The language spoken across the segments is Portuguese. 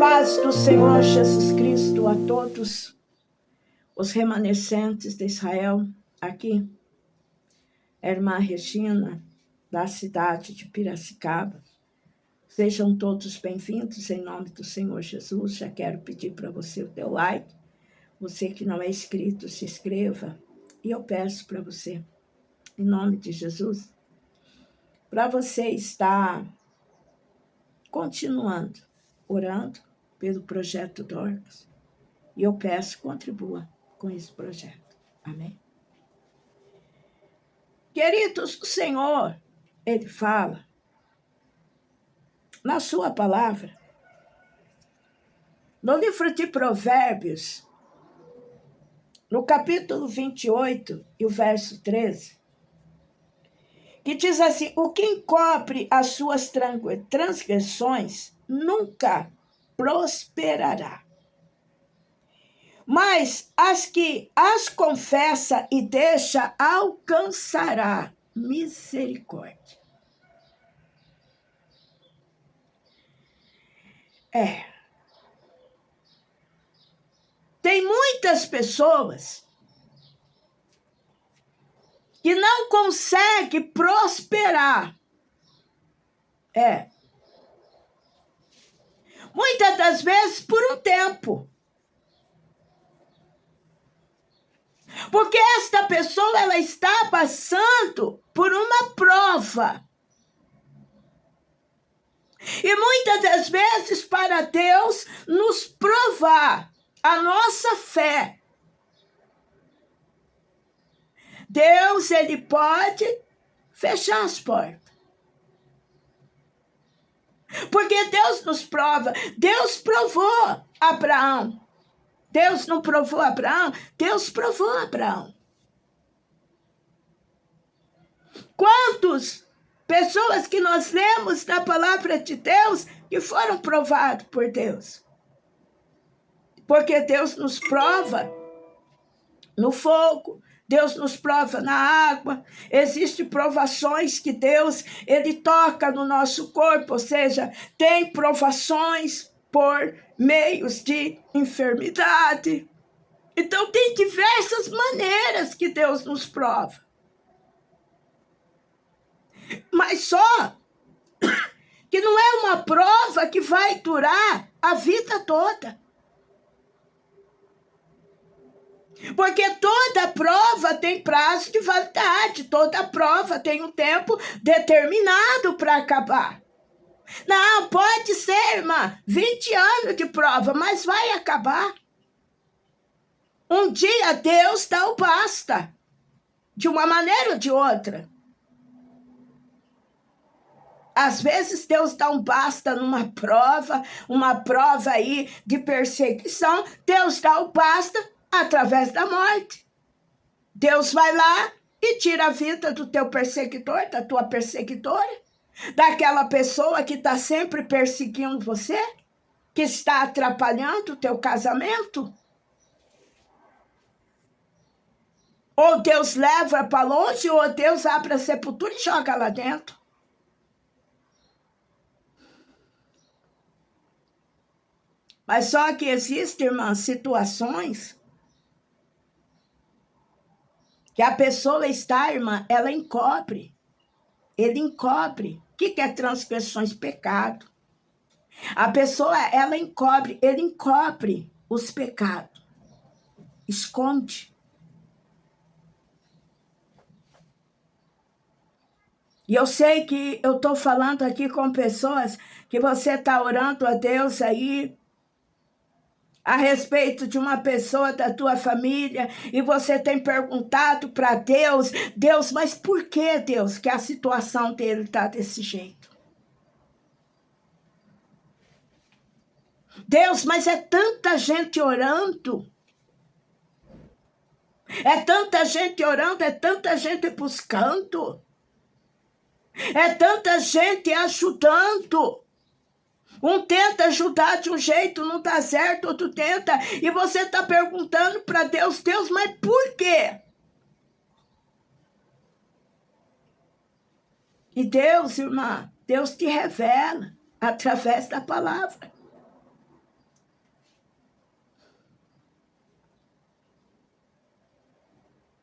paz do Senhor Jesus Cristo a todos os remanescentes de Israel. Aqui, a irmã Regina, da cidade de Piracicaba. Sejam todos bem-vindos em nome do Senhor Jesus. Já quero pedir para você o teu like. Você que não é inscrito, se inscreva. E eu peço para você, em nome de Jesus, para você estar continuando orando pelo projeto Dorcas. E eu peço, contribua com esse projeto. Amém? Queridos, o Senhor, Ele fala na sua palavra, no livro de Provérbios, no capítulo 28 e o verso 13, que diz assim: o que encobre as suas transgressões nunca prosperará. Mas as que as confessa e deixa alcançará misericórdia. Tem muitas pessoas que não conseguem prosperar. Muitas das vezes por um tempo. Porque esta pessoa, ela está passando por uma prova. E muitas das vezes para Deus nos provar a nossa fé, Deus, Ele pode fechar as portas. Porque Deus nos prova. Deus provou Abraão. Deus não provou Abraão? Deus provou Abraão. Quantas pessoas que nós lemos na palavra de Deus que foram provados por Deus? Porque Deus nos prova no fogo, Deus nos prova na água. Existem provações que Deus, Ele toca no nosso corpo, ou seja, tem provações por meios de enfermidade. Então, tem diversas maneiras que Deus nos prova. Mas só que não é uma prova que vai durar a vida toda. Porque toda prova tem prazo de validade, toda prova tem um tempo determinado para acabar. Não, pode ser, irmã, 20 anos de prova, mas vai acabar. Um dia Deus dá o basta, de uma maneira ou de outra. Às vezes Deus dá um basta numa prova, uma prova aí de perseguição, Deus dá o basta através da morte. Deus vai lá e tira a vida do teu perseguidor, da tua perseguidora, daquela pessoa que está sempre perseguindo você, que está atrapalhando o teu casamento. Ou Deus leva para longe, ou Deus abre a sepultura e joga lá dentro. Mas só que existem, irmãs, situações que a pessoa está, irmã, ela encobre. Ele encobre. O que é transgressões? Pecado. A pessoa, ela encobre, ele encobre os pecados. Esconde. E eu sei que eu estou falando aqui com pessoas que você está orando a Deus aí a respeito de uma pessoa da tua família, e você tem perguntado para Deus, Deus, mas por que, Deus, que a situação dele está desse jeito? Deus, mas é tanta gente orando. É tanta gente orando, é tanta gente buscando. É tanta gente ajudando. Um tenta ajudar de um jeito, não dá certo, outro tenta. E você está perguntando para Deus, Deus, mas por quê? E Deus, irmã, Deus te revela através da palavra.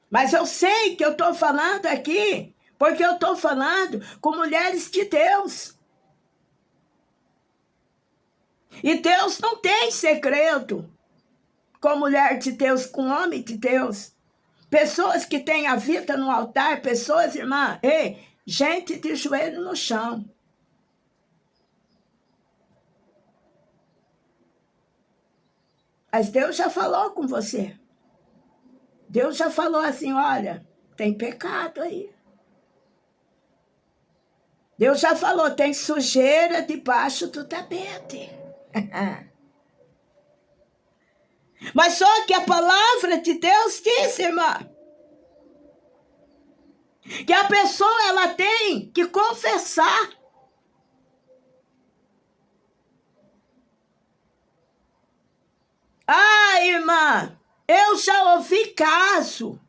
Mas eu sei que eu estou falando aqui, porque eu estou falando com mulheres de Deus. E Deus não tem segredo com mulher de Deus, com homem de Deus. Pessoas que têm a vida no altar, pessoas, irmã, ei, gente de joelho no chão. Mas Deus já falou com você. Deus já falou assim, olha, tem pecado aí. Deus já falou, tem sujeira debaixo do tapete. Mas só que a palavra de Deus diz, irmã, que a pessoa ela tem que confessar. Ah, irmã, eu já ouvi caso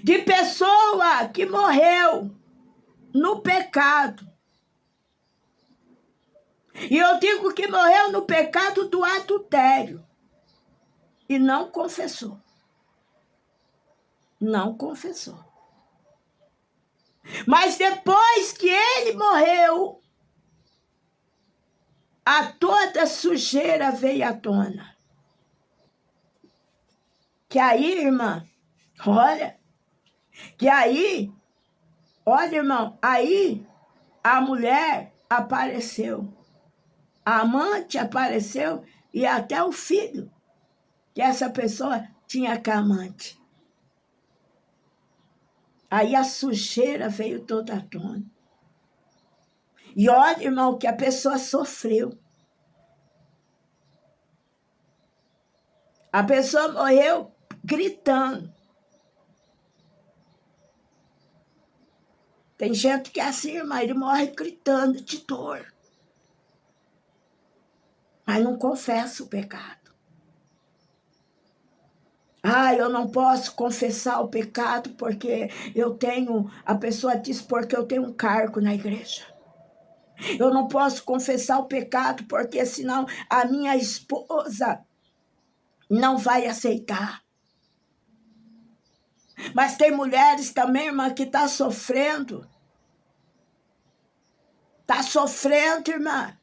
de pessoa que morreu no pecado. E eu digo que morreu no pecado do adultério. E não confessou. Não confessou. Mas depois que ele morreu, a toda sujeira veio à tona. Que aí, irmã, olha, irmão, aí a mulher apareceu. A amante apareceu e até o filho que essa pessoa tinha com a amante. Aí a sujeira veio toda à tona. E olha, irmão, que a pessoa sofreu. A pessoa morreu gritando. Tem gente que é assim, irmã, ele morre gritando de dor. Mas não confessa o pecado. Ah, eu não posso confessar o pecado porque a pessoa diz porque eu tenho um cargo na igreja. Eu não posso confessar o pecado porque senão a minha esposa não vai aceitar. Mas tem mulheres também, irmã, que estão sofrendo. Está sofrendo, irmã.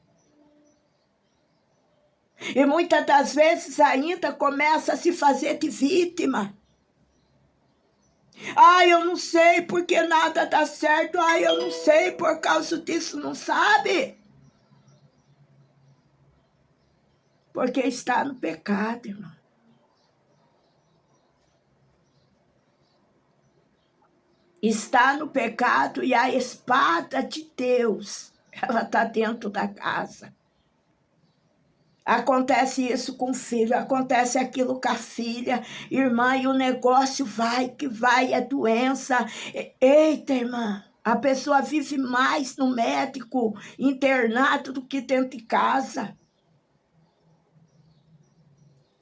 E muitas das vezes ainda começa a se fazer de vítima. Ah, eu não sei porque nada dá certo. Ah, eu não sei por causa disso, não sabe? Porque está no pecado, irmão. Está no pecado e a espada de Deus, ela está dentro da casa. Acontece isso com o filho, acontece aquilo com a filha, irmã, e o negócio vai que vai, é doença. Eita, irmã, a pessoa vive mais no médico internado do que dentro de casa.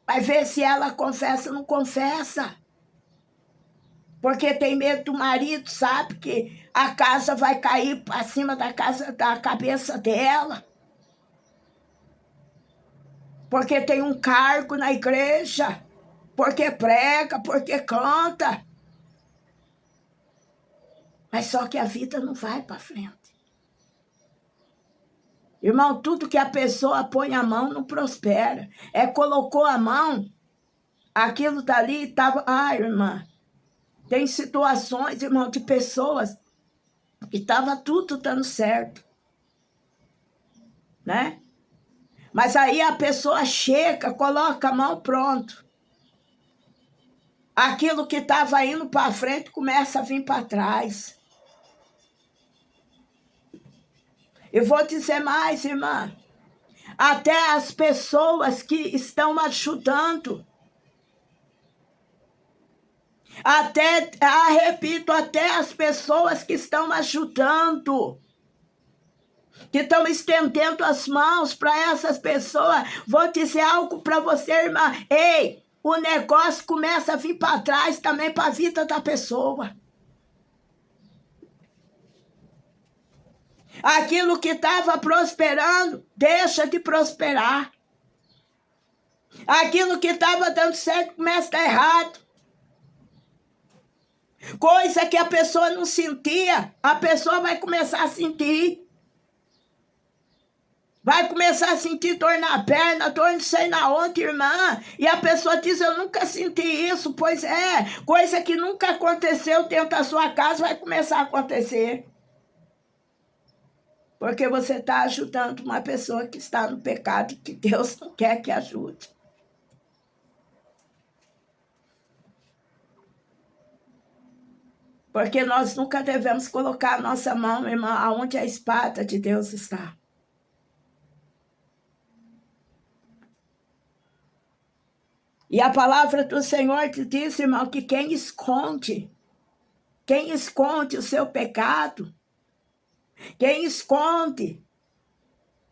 Vai ver se ela confessa ou não confessa. Porque tem medo do marido, sabe que a casa vai cair para cima da cabeça dela. Porque tem um cargo na igreja, porque prega, porque canta. Mas só que a vida não vai para frente. Irmão, tudo que a pessoa põe a mão não prospera. Colocou a mão, aquilo dali estava... Ah, irmã, tem situações, irmão, de pessoas que estava tudo dando certo. Né? Mas aí a pessoa chega, coloca a mão, pronto. Aquilo que estava indo para frente começa a vir para trás. Eu vou dizer mais, irmã. Até as pessoas que estão ajudando. Repito, até as pessoas que estão ajudando. Que estão estendendo as mãos para essas pessoas. Vou dizer algo para você, irmã. Ei, o negócio começa a vir para trás também para a vida da pessoa. Aquilo que estava prosperando, deixa de prosperar. Aquilo que estava dando certo começa a dar errado. Coisa que a pessoa não sentia, a pessoa vai começar a sentir. Vai começar a sentir dor na perna, dor não sei na onde, irmã. E a pessoa diz, eu nunca senti isso. Pois é, coisa que nunca aconteceu dentro da sua casa vai começar a acontecer. Porque você está ajudando uma pessoa que está no pecado que Deus não quer que ajude. Porque nós nunca devemos colocar a nossa mão, irmã, aonde a espada de Deus está. E a palavra do Senhor te diz, irmão, que quem esconde o seu pecado, quem esconde,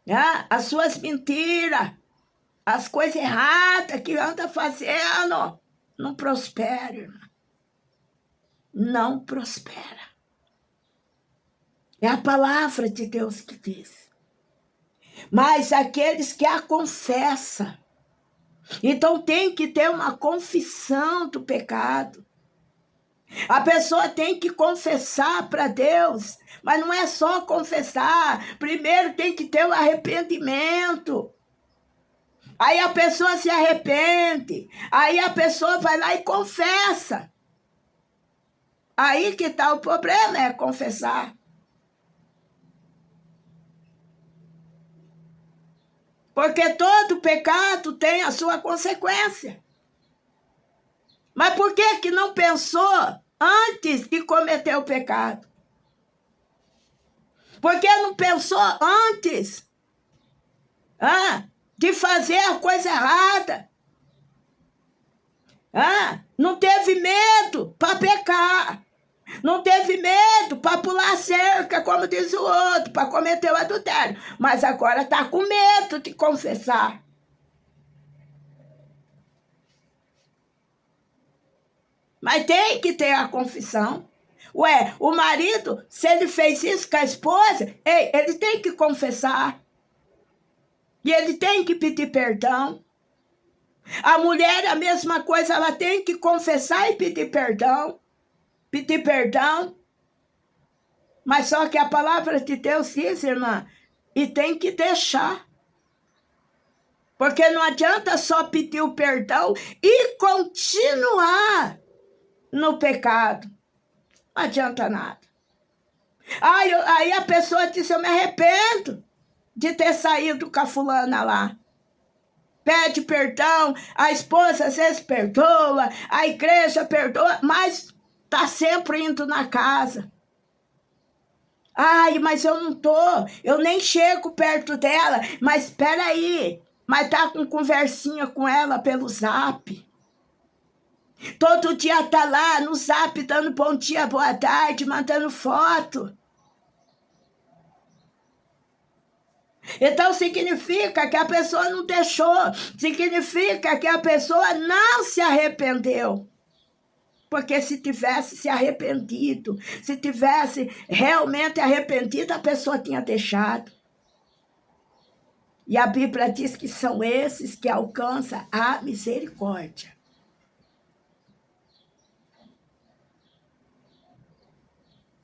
né, as suas mentiras, as coisas erradas que anda fazendo, não prospera, irmão. Não prospera. É a palavra de Deus que diz. Mas aqueles que a confessam, então tem que ter uma confissão do pecado. A pessoa tem que confessar para Deus, mas não é só confessar. Primeiro tem que ter o arrependimento. Aí a pessoa se arrepende, aí a pessoa vai lá e confessa. Aí que está o problema, é confessar. Porque todo pecado tem a sua consequência. Mas por que não pensou antes de cometer o pecado? Por que não pensou antes de fazer a coisa errada? Não teve medo para pecar. Não teve medo para pular cerca, como diz o outro, para cometer o adultério. Mas agora está com medo de confessar. Mas tem que ter a confissão. Ué, o marido, se ele fez isso com a esposa, ele tem que confessar. E ele tem que pedir perdão. A mulher, a mesma coisa, ela tem que confessar e pedir perdão. Pedir perdão. Mas só que a palavra de Deus diz, irmã, e tem que deixar. Porque não adianta só pedir o perdão e continuar no pecado. Não adianta nada. Aí a pessoa diz, eu me arrependo de ter saído com a fulana lá. Pede perdão, a esposa às vezes perdoa, a igreja perdoa, mas está sempre indo na casa. Mas eu nem chego perto dela, mas espera aí, mas tá com conversinha com ela pelo Zap. Todo dia tá lá no Zap dando bom dia, boa tarde, mandando foto. Então significa que a pessoa não deixou, significa que a pessoa não se arrependeu. Porque se tivesse se arrependido, se tivesse realmente arrependido, a pessoa tinha deixado. E a Bíblia diz que são esses que alcançam a misericórdia.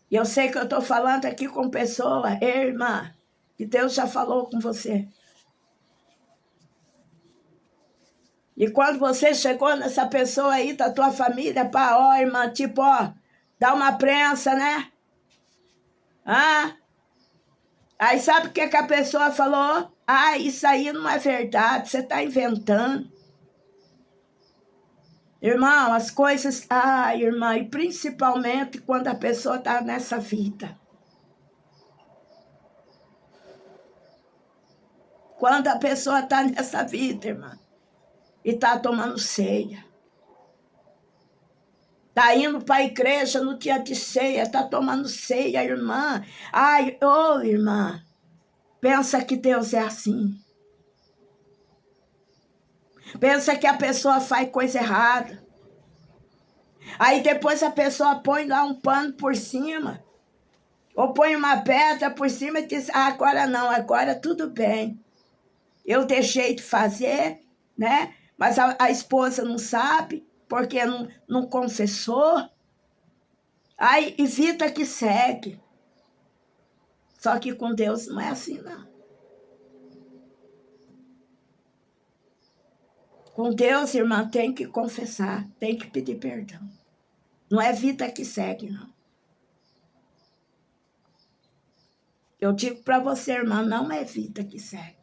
E eu sei que eu estou falando aqui com pessoa, irmã, que Deus já falou com você. E quando você chegou nessa pessoa aí da tua família, irmã, tipo, dá uma prensa, né? Aí sabe o que a pessoa falou? Isso aí não é verdade, você está inventando. Irmão, as coisas... irmã, e principalmente quando a pessoa está nessa vida. Quando a pessoa está nessa vida, irmã, e está tomando ceia. Está indo para a igreja no dia de ceia, está tomando ceia, irmã. Irmã, pensa que Deus é assim. Pensa que a pessoa faz coisa errada. Aí depois a pessoa põe lá um pano por cima. Ou põe uma pedra por cima e diz, agora não, agora tudo bem. Eu deixei de fazer, né? Mas a esposa não sabe, porque não confessou. Ai, e vida que segue. Só que com Deus não é assim, não. Com Deus, irmã, tem que confessar, tem que pedir perdão. Não é vida que segue, não. Eu digo para você, irmã, não é vida que segue.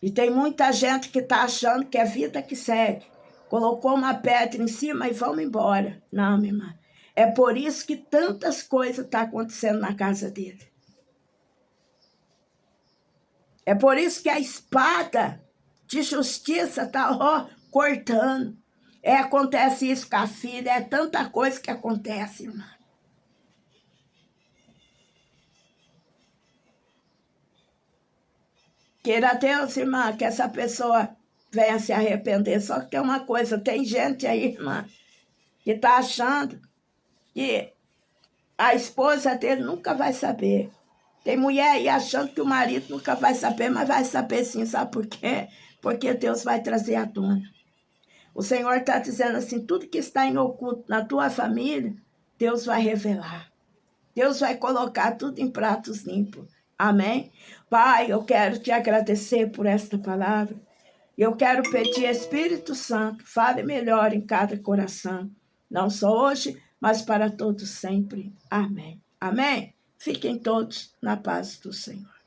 E tem muita gente que está achando que é vida que segue. Colocou uma pedra em cima e vamos embora. Não, minha irmã. É por isso que tantas coisas estão acontecendo na casa dele. É por isso que a espada de justiça está cortando. Acontece isso com a filha, é tanta coisa que acontece, irmã. Queira Deus, irmã, que essa pessoa venha se arrepender. Só que tem uma coisa, tem gente aí, irmã, que está achando que a esposa dele nunca vai saber. Tem mulher aí achando que o marido nunca vai saber, mas vai saber sim, sabe por quê? Porque Deus vai trazer à tona. O Senhor está dizendo assim, tudo que está em oculto na tua família, Deus vai revelar. Deus vai colocar tudo em pratos limpos. Amém? Pai, eu quero te agradecer por esta palavra. Eu quero pedir, Espírito Santo, fale melhor em cada coração. Não só hoje, mas para todos sempre. Amém. Amém? Fiquem todos na paz do Senhor.